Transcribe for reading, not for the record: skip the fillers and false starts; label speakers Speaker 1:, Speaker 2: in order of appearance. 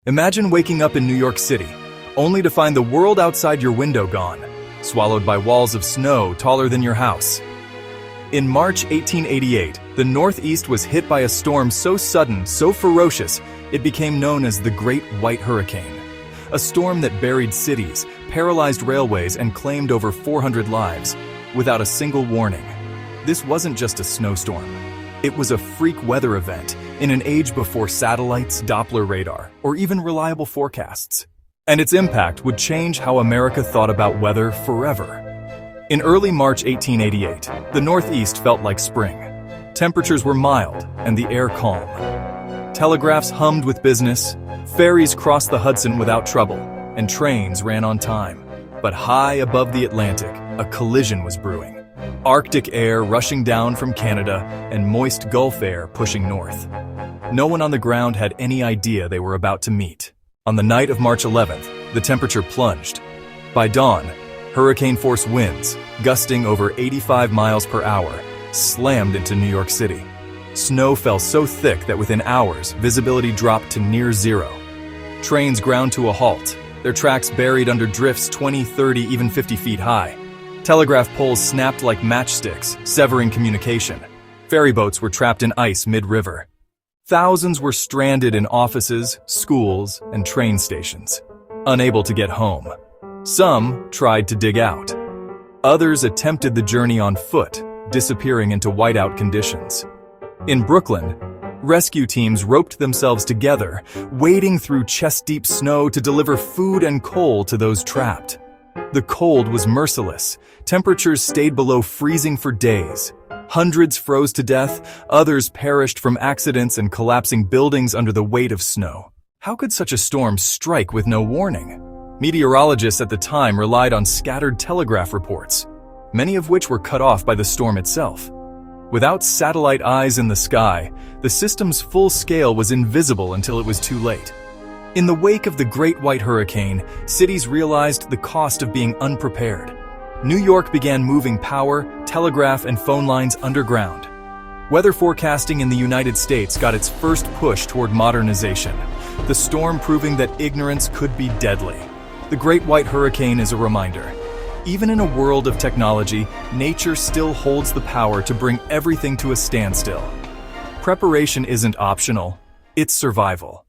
Speaker 1: Imagine waking up in New York City, only to find the world outside your window gone, swallowed by walls of snow taller than your house. In March 1888, the Northeast was hit by a storm so sudden, so ferocious, it became known as the Great White Hurricane. A storm that buried cities, paralyzed railways, and claimed over 400 lives, without a single warning. This wasn't just a snowstorm. It was a freak weather event in an age before satellites, Doppler radar, or even reliable forecasts. And its impact would change how America thought about weather forever. In early March 1888, the Northeast felt like spring. Temperatures were mild and the air calm. Telegraphs hummed with business, ferries crossed the Hudson without trouble, and trains ran on time. But high above the Atlantic, a collision was brewing. Arctic air rushing down from Canada and moist Gulf air pushing north. No one on the ground had any idea they were about to meet. On the night of March 11th, the temperature plunged. By dawn, hurricane-force winds, gusting over 85 miles per hour, slammed into New York City. Snow fell so thick that within hours, visibility dropped to near zero. Trains ground to a halt, their tracks buried under drifts 20, 30, even 50 feet high. Telegraph poles snapped like matchsticks, severing communication. Ferry boats were trapped in ice mid-river. Thousands were stranded in offices, schools, and train stations, unable to get home. Some tried to dig out. Others attempted the journey on foot, disappearing into whiteout conditions. In Brooklyn, rescue teams roped themselves together, wading through chest-deep snow to deliver food and coal to those trapped. The cold was merciless. Temperatures stayed below freezing for days. Hundreds froze to death, others perished from accidents and collapsing buildings under the weight of snow. How could such a storm strike with no warning? Meteorologists at the time relied on scattered telegraph reports, many of which were cut off by the storm itself. Without satellite eyes in the sky, the system's full scale was invisible until it was too late. In the wake of the Great White Hurricane, cities realized the cost of being unprepared. New York began moving power, telegraph, and phone lines underground. Weather forecasting in the United States got its first push toward modernization, the storm proving that ignorance could be deadly. The Great White Hurricane is a reminder. Even in a world of technology, nature still holds the power to bring everything to a standstill. Preparation isn't optional, it's survival.